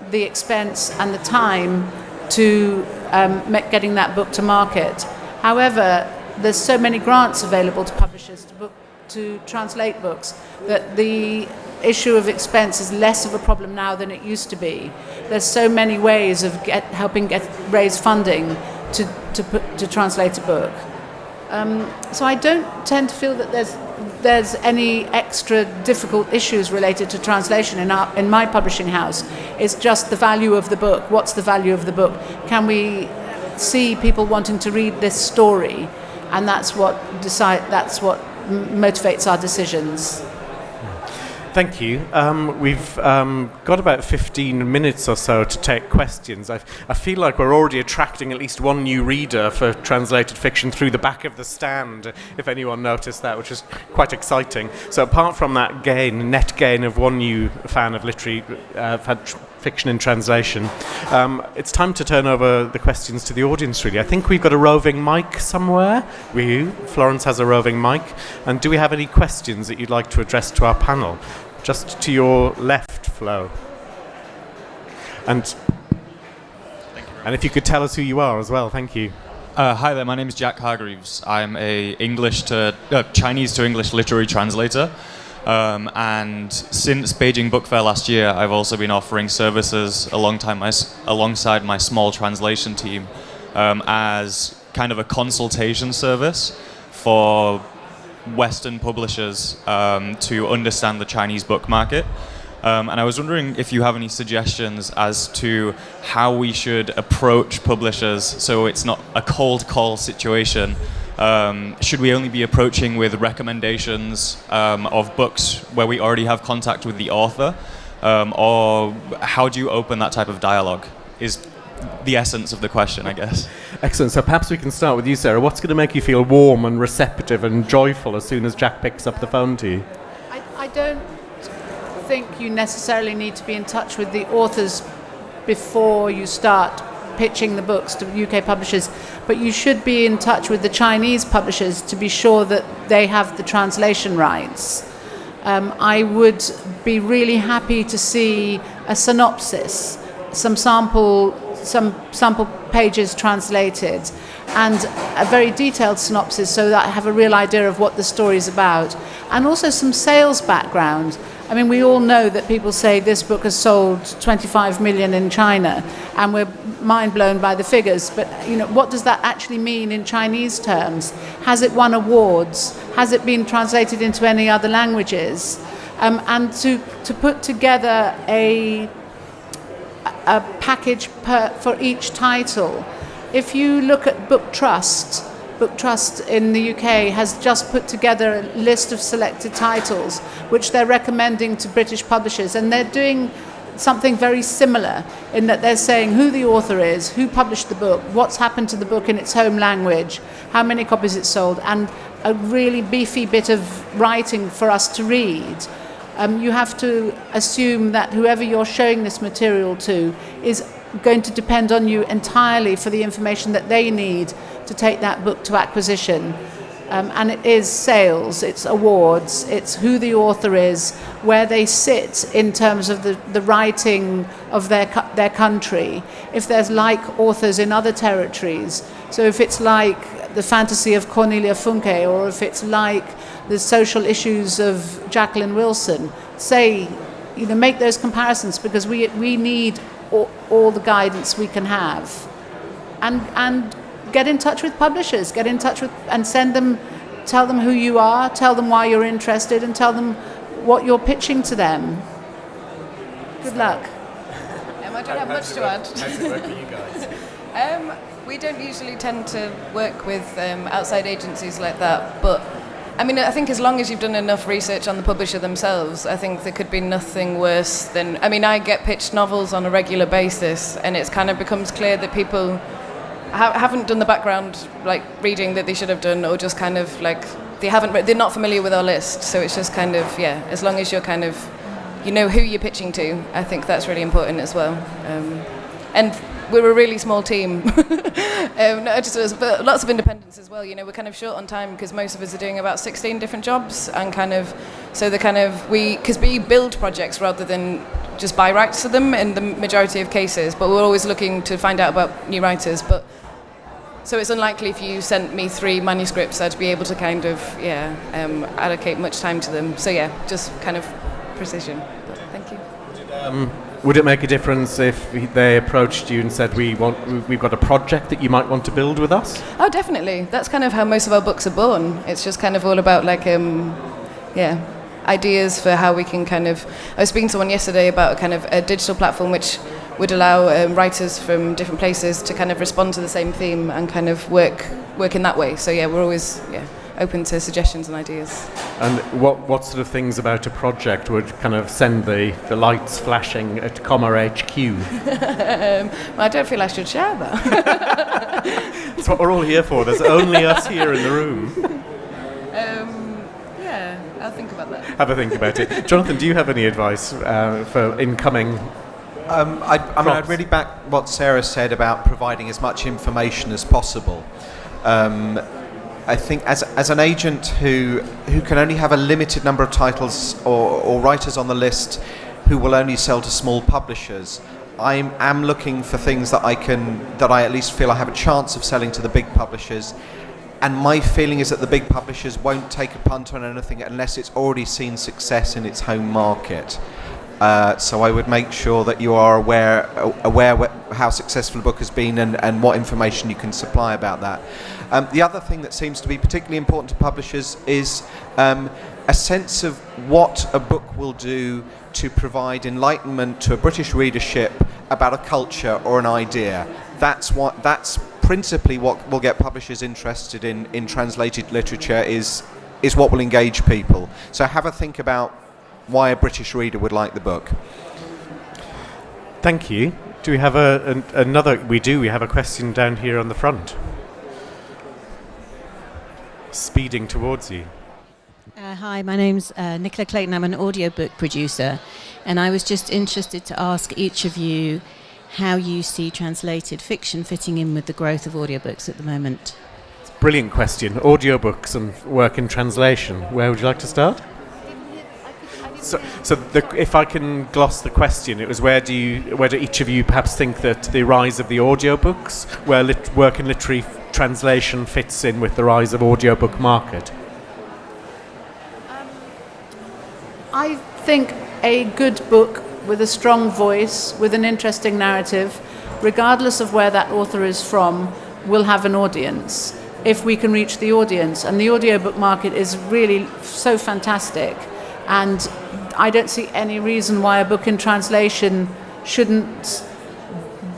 B: the expense and the time to getting that book to market. However, there's so many grants available to publishers to translate books that the issue of expense is less of a problem now than it used to be. There's so many ways of helping raise funding to translate a book. So I don't tend to feel that there's any extra difficult issues related to translation in my publishing house. It's just the value of the book. What's the value of the book? Can we see people wanting to read this story? And that's what motivates our decisions.
A: Thank you. We've got about 15 minutes or so to take questions. I feel like we're already attracting at least one new reader for translated fiction through the back of the stand, if anyone noticed that, which is quite exciting. So apart from that net gain of one new fan of literary fiction in translation, it's time to turn over the questions to the audience, really. I think we've got a roving mic somewhere. Florence has a roving mic. And do we have any questions that you'd like to address to our panel? Just to your left, Flo. And if you could tell us who you are as well, thank you.
E: Hi there, my name is Jack Hargreaves. I'm a Chinese to English literary translator. And since Beijing Book Fair last year, I've also been offering services alongside my small translation team as kind of a consultation service for Western publishers to understand the Chinese book market. And I was wondering if you have any suggestions as to how we should approach publishers so it's not a cold call situation. Should we only be approaching with recommendations of books where we already have contact with the author? Or how do you open that type of dialogue is the essence of the question, I guess.
A: Excellent. So perhaps we can start with you, Sarah. What's going to make you feel warm and receptive and joyful as soon as Jack picks up the phone to you?
B: I don't think you necessarily need to be in touch with the authors before you start pitching the books to UK publishers, but you should be in touch with the Chinese publishers to be sure that they have the translation rights. I would be really happy to see a synopsis, some sample pages translated, and a very detailed synopsis so that I have a real idea of what the story is about, and also some sales background. I mean, we all know that people say this book has sold 25 million in China, and we're mind blown by the figures, but what does that actually mean in Chinese terms? Has it won awards? Has it been translated into any other languages? And to put together a package for each title if you look at Book Trust in the UK has just put together a list of selected titles which they're recommending to British publishers, and they're doing something very similar in that they're saying who the author is, who published the book, what's happened to the book in its home language, how many copies it sold, and a really beefy bit of writing for us to read. You have to assume that whoever you're showing this material to is going to depend on you entirely for the information that they need to take that book to acquisition. And it is sales, it's awards, it's who the author is, where they sit in terms of the writing of their country, if there's like authors in other territories. So if it's like the fantasy of Cornelia Funke, or if it's like the social issues of Jacqueline Wilson, make those comparisons, because we need all the guidance we can have. And get in touch with publishers, and tell them who you are, tell them why you're interested, and tell them what you're pitching to them. Good luck.
C: I don't have much to add.
A: How does it work for you guys?
C: We don't usually tend to work with outside agencies like that, but I mean, I think as long as you've done enough research on the publisher themselves, I think there could be nothing worse than... I mean, I get pitched novels on a regular basis, and it's kind of becomes clear that people haven't done the background reading that they should have done, or just kind of they're not familiar with our list. So it's just kind of, as long as you're kind of, you know who you're pitching to, I think that's really important as well. And we're a really small team. Not just us, but lots of independents as well. You know, we're kind of short on time because most of us are doing about 16 different jobs, and because we build projects rather than just buy rights to them in the majority of cases, but we're always looking to find out about new writers. So it's unlikely if you sent me 3 manuscripts I'd be able to kind of allocate much time to them. So just kind of precision. But thank you.
A: Would it make a difference if they approached you and said, we've got a project that you might want to build with us?
C: Oh, definitely. That's kind of how most of our books are born. It's just kind of all about ideas for how we can kind of... I was speaking to someone yesterday about kind of a digital platform which would allow writers from different places to kind of respond to the same theme and kind of work in that way. So we're always open to suggestions and ideas.
A: And what sort of things about a project would kind of send the lights flashing at Comma HQ?
C: Well, I don't feel I should share that.
A: That's what we're all here for. There's only us here in the room.
C: I'll think about that.
A: Have a think about it. Jonathan, do you have any advice for incoming?
D: I'd really back what Sarah said about providing as much information as possible. I think as an agent who can only have a limited number of titles or writers on the list who will only sell to small publishers, I am looking for things that I at least feel I have a chance of selling to the big publishers. And my feeling is that the big publishers won't take a punt on anything unless it's already seen success in its home market. So I would make sure that you are aware how successful a book has been and what information you can supply about that. The other thing that seems to be particularly important to publishers is a sense of what a book will do to provide enlightenment to a British readership about a culture or an idea. That's principally what will get publishers interested in translated literature is what will engage people. So have a think about why a British reader would like the book.
A: Thank you. Do we have another? We do. We have a question down here on the front. Speeding towards you.
F: Hi, my name's Nicola Clayton. I'm an audiobook producer, and I was just interested to ask each of you how you see translated fiction fitting in with the growth of audiobooks at the moment.
A: It's a brilliant question. Audiobooks and work in translation. Where would you like to start? If I can gloss the question, it was where do each of you perhaps think that the rise of the audiobooks, where work in literary translation fits in with the rise of audiobook market?
B: I think a good book with a strong voice, with an interesting narrative, regardless of where that author is from, will have an audience if we can reach the audience. And the audiobook market is really so fantastic. And I don't see any reason why a book in translation shouldn't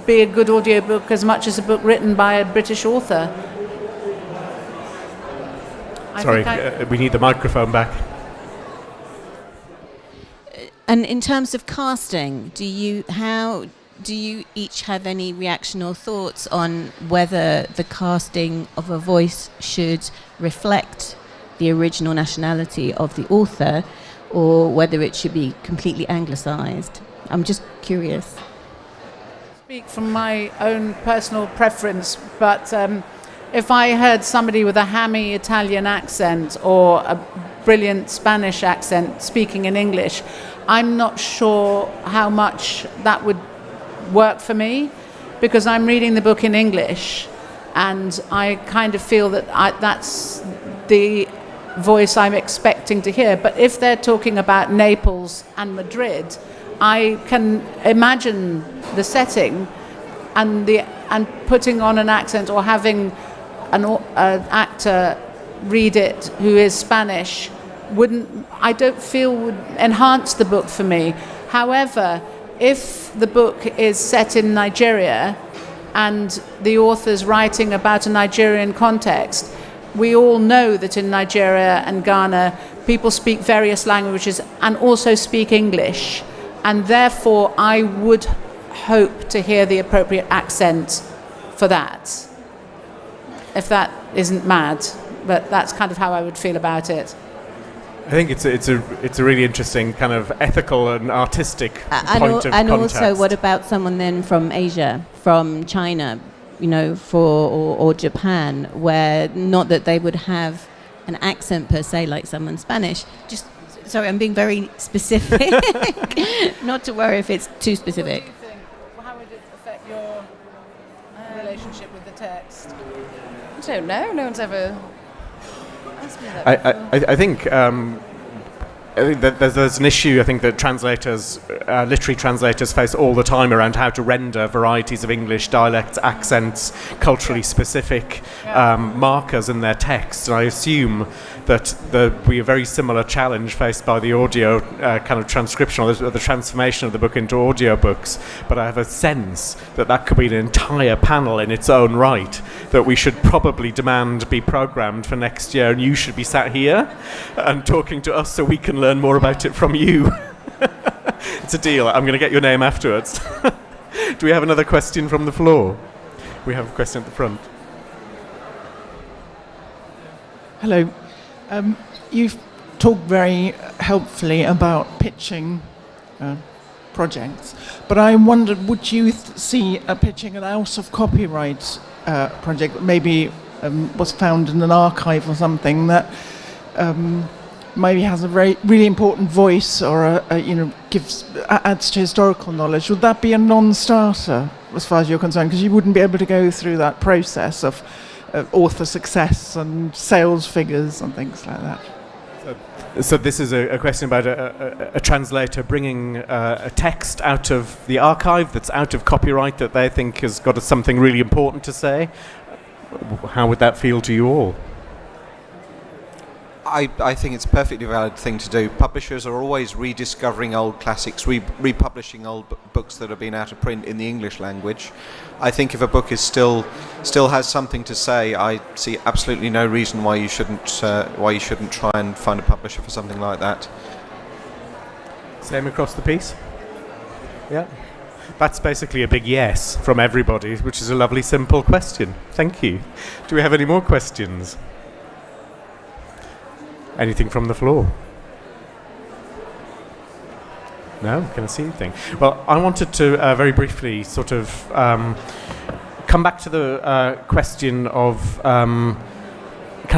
B: be a good audiobook as much as a book written by a British author.
A: Sorry, we need the microphone back.
F: And in terms of casting, do you each have any reaction or thoughts on whether the casting of a voice should reflect the original nationality of the author, or whether it should be completely anglicised? I'm just curious.
B: Speak from my own personal preference, but if I heard somebody with a hammy Italian accent or a brilliant Spanish accent speaking in English, I'm not sure how much that would work for me, because I'm reading the book in English and I kind of feel that that's the voice I'm expecting to hear. But if they're talking about Naples and Madrid, I can imagine the setting and putting on an accent or having an actor read it who is Spanish I don't feel would enhance the book for me. However, if the book is set in Nigeria and the author's writing about a Nigerian context, we all know that in Nigeria and Ghana people speak various languages and also speak English, and therefore I would hope to hear the appropriate accent for that, if that isn't mad, but that's kind of how I would feel about it.
A: I think it's a really interesting kind of ethical and artistic point of
F: and
A: context.
F: Also, what about someone then from Asia, from China, or Japan, where not that they would have an accent per se like someone Spanish. Sorry, I'm being very specific. Not to worry if it's too specific.
B: What do you think? How would it affect your relationship with the text?
C: I don't know. No one's ever asked me that before.
A: I think that there's an issue, I think, that translators, literary translators face all the time around how to render varieties of English, dialects, accents, culturally specific markers in their text. And I assume that there will be a very similar challenge faced by the audio kind of transcription or the transformation of the book into audiobooks. But I have a sense that could be an entire panel in its own right that we should probably demand be programmed for next year, and you should be sat here and talking to us so we can learn more about it from you. It's a deal. I'm going to get your name afterwards. Do we have another question from the floor? We have a question at the front.
G: Hello. You've talked very helpfully about pitching projects, but I wondered, would you see pitching an out of copyright project that maybe was found in an archive or something that maybe has a really important voice or adds to historical knowledge? Would that be a non-starter as far as you're concerned, because you wouldn't be able to go through that process of author success and sales figures and things like that?
A: So this is a question about a translator bringing a text out of the archive that's out of copyright that they think has got something really important to say. How would that feel to you all?
D: I think it's a perfectly valid thing to do. Publishers are always rediscovering old classics, republishing old books that have been out of print in the English language. I think if a book is still has something to say, I see absolutely no reason why you shouldn't try and find a publisher for something like that.
A: Same across the piece? Yeah. That's basically a big yes from everybody, which is a lovely simple question. Thank you. Do we have any more questions? Anything from the floor? No? Can I see anything? Well, I wanted to very briefly sort of come back to the question of kind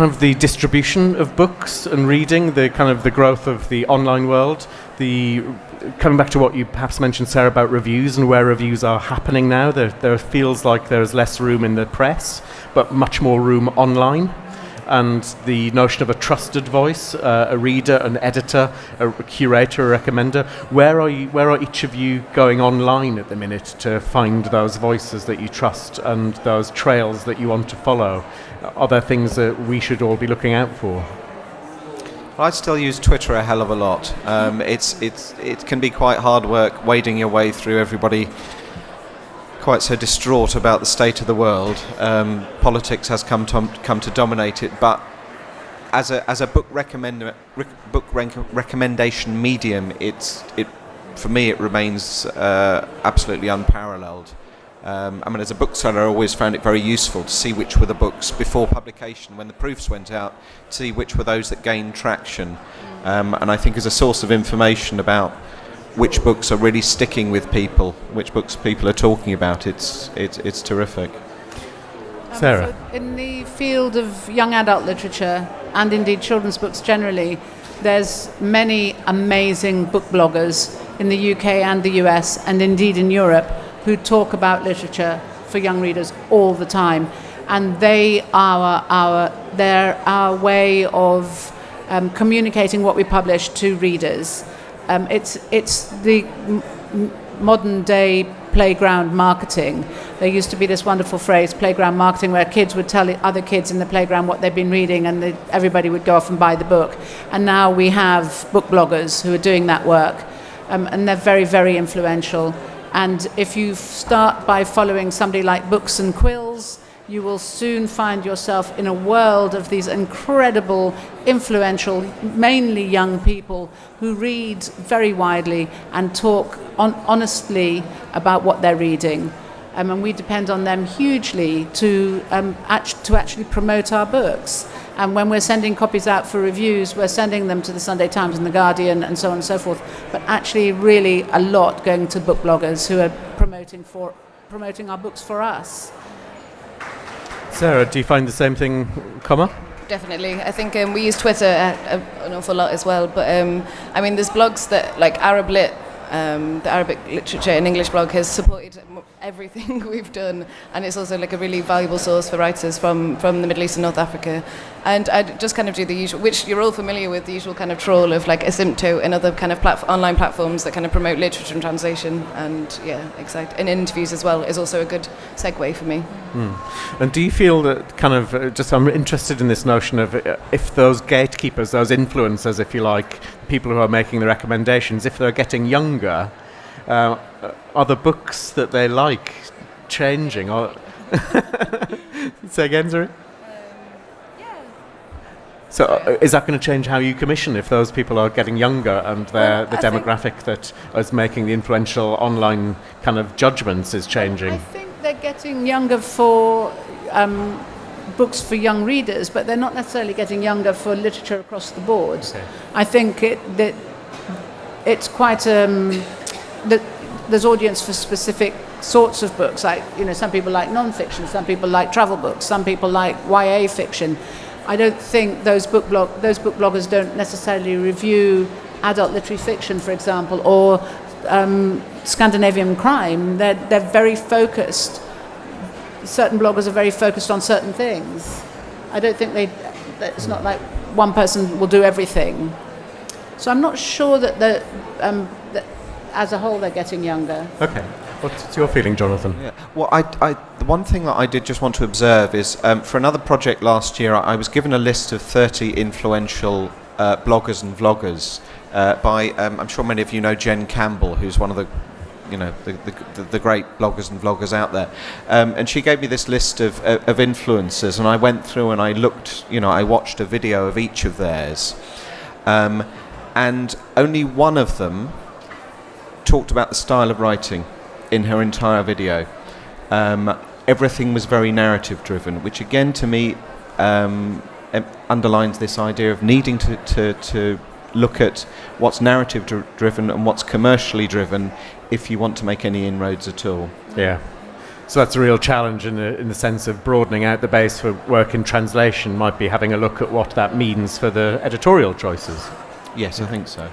A: of the distribution of books and reading, the kind of the growth of the online world, coming back to what you perhaps mentioned, Sarah, about reviews and where reviews are happening now. There feels like there's less room in the press, but much more room online. And the notion of a trusted voice, a reader, an editor, a curator, a recommender. Where are each of you going online at the minute to find those voices that you trust and those trails that you want to follow? Are there things that we should all be looking out for?
D: I still use Twitter a hell of a lot. It can be quite hard work wading your way through everybody quite so distraught about the state of the world. Politics has come to dominate it, but as a recommendation medium, for me it remains absolutely unparalleled. As a bookseller, I always found it very useful to see which were the books before publication, when the proofs went out, to see which were those that gained traction. And I think as a source of information about which books are really sticking with people, which books people are talking about, it's terrific.
A: Sarah?
B: So in the field of young adult literature, and indeed children's books generally, there's many amazing book bloggers in the UK and the US, and indeed in Europe, who talk about literature for young readers all the time. And they're our way of communicating what we publish to readers. It's the modern day playground marketing. There used to be this wonderful phrase, playground marketing, where kids would tell other kids in the playground what they've been reading, and everybody would go off and buy the book. And now we have book bloggers who are doing that work, and they're very, very influential. And if you start by following somebody like Books and Quills, you will soon find yourself in a world of these incredible, influential, mainly young people who read very widely and talk honestly about what they're reading. And we depend on them hugely to actually promote our books. And when we're sending copies out for reviews, we're sending them to the Sunday Times and the Guardian and so on and so forth. But actually, really, a lot going to book bloggers who are promoting our books for us.
A: Sarah, do you find the same thing,
C: Definitely. I think we use Twitter an awful lot as well. But there's blogs that, like Arab Lit, the Arabic literature and English blog, has supported everything we've done, and it's also like a really valuable source for writers from the Middle East and North Africa. And I just kind of do the usual, which you're all familiar with, the usual kind of trawl of like Asymptote and other kind of online platforms that kind of promote literature and translation, and and interviews as well is also a good segue for me.
A: And do you feel that I'm interested in this notion of if those gatekeepers, those influencers, if you like, people who are making the recommendations, if they're getting younger, are the books that they like changing? Or say again, sorry? So is that going to change how you commission if those people are getting younger and the demographic that is making the influential online kind of judgments is changing?
B: I think they're getting younger for books for young readers, but they're not necessarily getting younger for literature across the board. Okay. I think that it's quite that there's audience for specific sorts of books. Like, some people like non-fiction, some people like travel books, some people like YA fiction. I don't think those book bloggers don't necessarily review adult literary fiction, for example, or Scandinavian crime. They're very focused. Certain bloggers are very focused on certain things. I don't think it's not like one person will do everything. So I'm not sure that as a whole they're getting younger.
A: Okay. What's your feeling, Jonathan?
D: Yeah. Well, the one thing that I did just want to observe is for another project last year, I was given a list of 30 influential bloggers and vloggers by, I'm sure many of you know Jen Campbell, who's one of the great bloggers and vloggers out there. And she gave me this list of influencers, and I went through and I looked, I watched a video of each of theirs. And only one of them talked about the style of writing in her entire video. Everything was very narrative driven, which again to me underlines this idea of needing to look at what's narrative driven and what's commercially driven if you want to make any inroads at all.
A: Yeah. So that's a real challenge in the sense of broadening out the base for work in translation, might be having a look at what that means for the editorial choices.
D: Yes, I think so.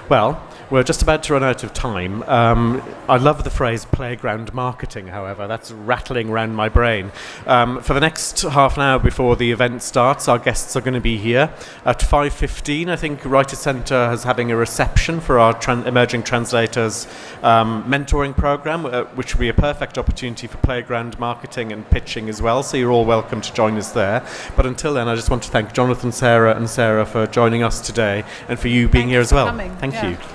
A: Well, we're just about to run out of time. I love the phrase playground marketing, however. That's rattling around my brain. For the next half an hour before the event starts, our guests are going to be here. At 5:15, I think Writer Centre is having a reception for our Emerging Translators mentoring programme, which will be a perfect opportunity for playground marketing and pitching as well, so you're all welcome to join us there. But until then, I just want to thank Jonathan, Sarah and Sarah for joining us today, and for you being here as well.
B: Thank you.
A: Thank you.